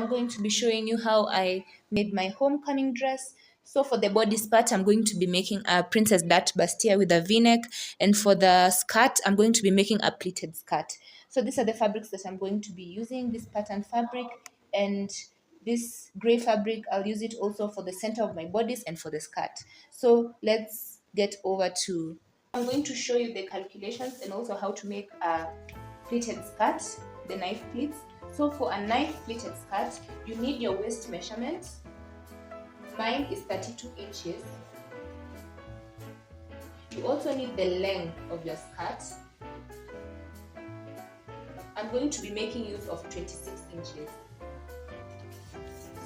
I'm going to be showing you how I made my homecoming dress. So for the bodice part, I'm going to be making a princess dart bustier with a v-neck, and for the skirt, I'm going to be making a pleated skirt. So these are the fabrics that I'm going to be using, this pattern fabric and this gray fabric. I'll use it also for the center of my bodice and for the skirt. So let's get over to, I'm going to show you the calculations and also how to make a pleated skirt, the knife pleats. So for a knife pleated skirt, you need your waist measurement. Mine is 32 inches. You also need the length of your skirt. I'm going to be making use of 26 inches.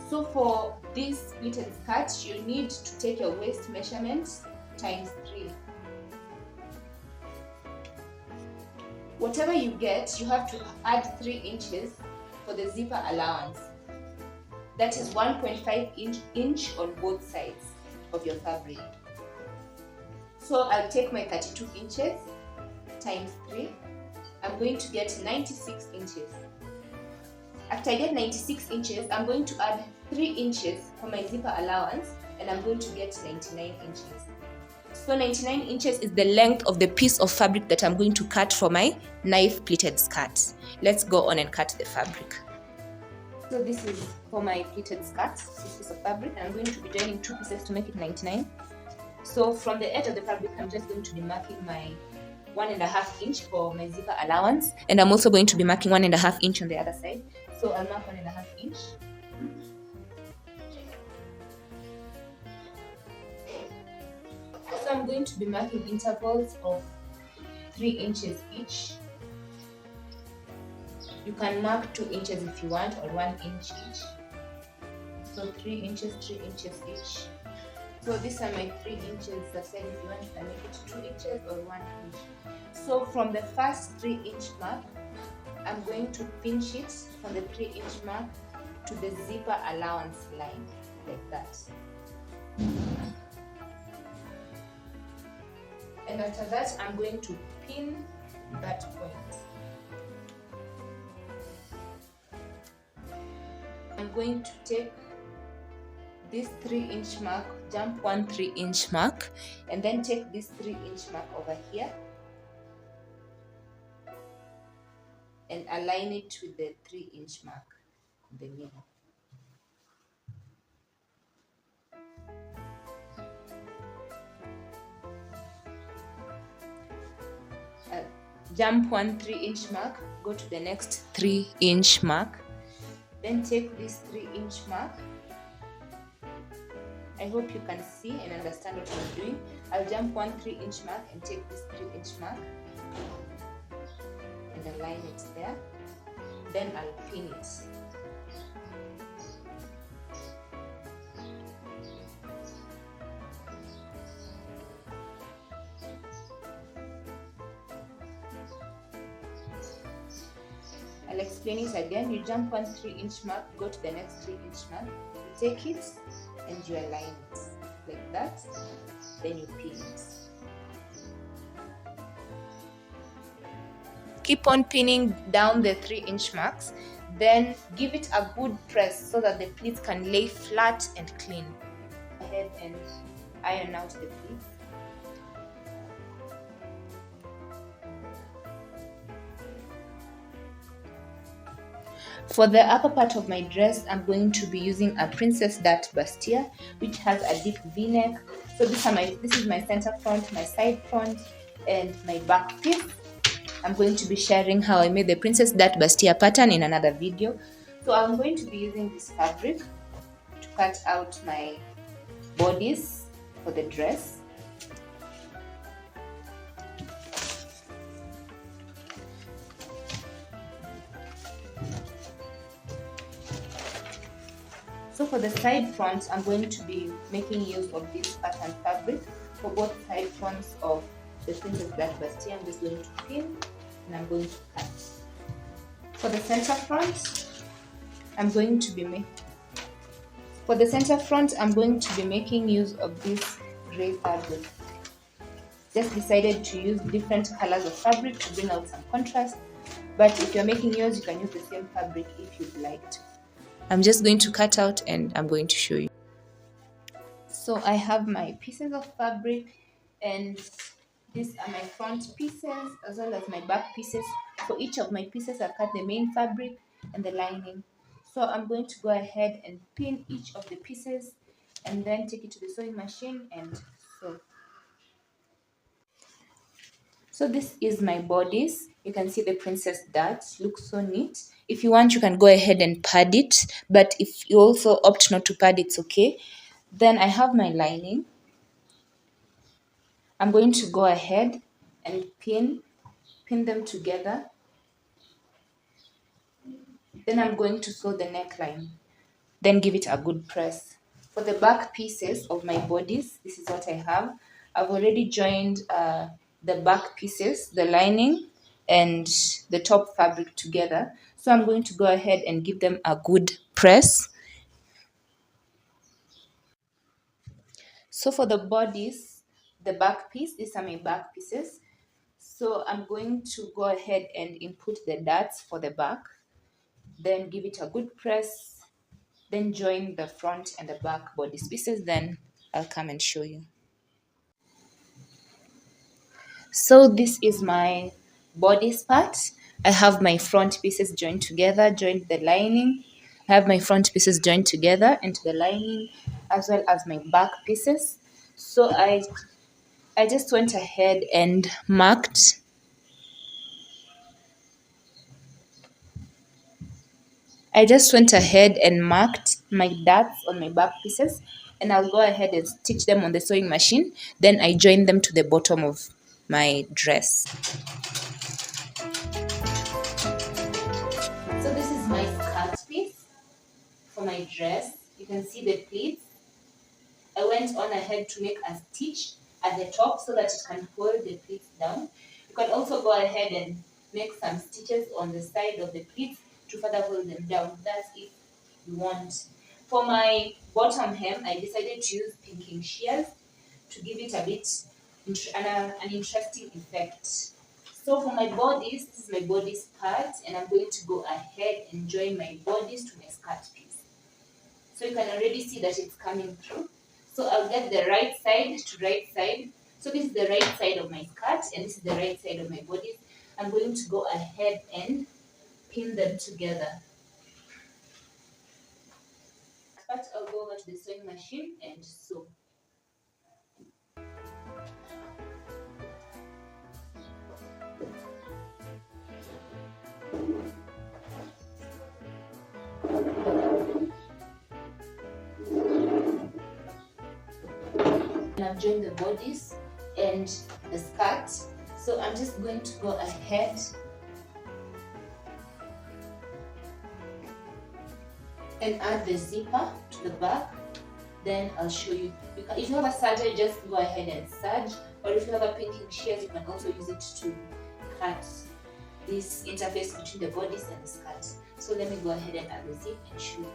So for this pleated skirt, you need to take your waist measurement times 3. Whatever you get, you have to add 3 inches for the zipper allowance. That is 1.5 inch on both sides of your fabric. So I'll take my 32 inches times 3. I'm going to get 96 inches. After I get 96 inches, I'm going to add 3 inches for my zipper allowance, and I'm going to get 99 inches. So 99 inches is the length of the piece of fabric that I'm going to cut for my knife pleated skirt. Let's go on and cut the fabric. So this is for my pleated skirt, this piece of fabric, and I'm going to be joining 2 pieces to make it 99. So from the edge of the fabric, I'm just going to be marking my 1.5 inch for my zipper allowance, and I'm also going to be marking 1.5 inch on the other side. So I'll mark 1.5 inch. So I'm going to be marking intervals of 3 inches each. You can mark 2 inches if you want, or 1 inch each. So 3 inches, 3 inches each. So these are my 3 inches. That's why if you want, you can make it 2 inches or 1 inch. So from the first 3 inch mark, I'm going to pinch it from the 3 inch mark to the zipper allowance line, like that. And after that, I'm going to pin that point. I'm going to take this 3 inch mark, jump 1 3 inch mark, and then take this 3 inch mark over here and align it with the 3 inch mark in the middle. Jump 1 3 inch mark, go to the next 3 inch mark, then take this 3 inch mark. I hope you can see and understand what I'm doing. I'll jump 1 3 inch mark and take this 3 inch mark and align it there. Then I'll pin it. I'll explain it again. You jump 1 3 inch mark, go to the next 3 inch mark, you take it and you align it like that, then you pin it. Keep on pinning down the 3 inch marks, then give it a good press so that the pleats can lay flat and clean. Go ahead and iron out the pleats. For the upper part of my dress, I'm going to be using a princess dart bustier, which has a deep v-neck. So this is my center front, my side front, and my back piece. I'm going to be sharing how I made the princess dart bustier pattern in another video. So I'm going to be using this fabric to cut out my bodice for the dress. So for the side fronts, I'm going to be making use of this pattern fabric. For both side fronts of the princess dart bustier, I'm just going to pin and I'm going to cut. For the center front, I'm going to be making use of this gray fabric. Just decided to use different colors of fabric to bring out some contrast, but if you're making yours, you can use the same fabric if you'd like to. I'm just going to cut out and I'm going to show you. So I have my pieces of fabric, and these are my front pieces as well as my back pieces. For each of my pieces, I cut the main fabric and the lining. So I'm going to go ahead and pin each of the pieces and then take it to the sewing machine and sew. So this is my bodice. You can see the princess dart. Looks so neat. If you want, you can go ahead and pad it. But if you also opt not to pad, it's okay. Then I have my lining. I'm going to go ahead and pin them together. Then I'm going to sew the neckline. Then give it a good press. For the back pieces of my bodice, this is what I have. I've already joined the back pieces, the lining, and the top fabric together. So I'm going to go ahead and give them a good press. So for the bodice, the back piece, these are my back pieces. So I'm going to go ahead and input the darts for the back. Then give it a good press. Then join the front and the back bodice pieces. Then I'll come and show you. So this is my bodice part. I have my front pieces joined together, joined the lining. I have my front pieces joined together into the lining, as well as my back pieces. So I just went ahead and marked. I just went ahead and marked my darts on my back pieces, and I'll go ahead and stitch them on the sewing machine. Then I join them to the bottom of my dress. So this is my skirt piece for my dress. You can see the pleats. I went on ahead to make a stitch at the top so that it can hold the pleats down. You can also go ahead and make some stitches on the side of the pleats to further hold them down. That's if you want. For my bottom hem, I decided to use pinking shears to give it a bit an interesting effect. So for my bodice, this is my bodice part, and I'm going to go ahead and join my bodice to my skirt piece. So you can already see that it's coming through. So I'll get the right side to right side. So this is the right side of my skirt and this is the right side of my bodice. I'm going to go ahead and pin them together. But I'll go over to the sewing machine and sew. I've joined the bodice and the skirt, so I'm just going to go ahead and add the zipper to the back. Then I'll show you. If you have a serger, just go ahead and serge, or if you have a pinking shears, you can also use it to cut this interface between the bodice and the skirt. So let me go ahead and add the zip and show you.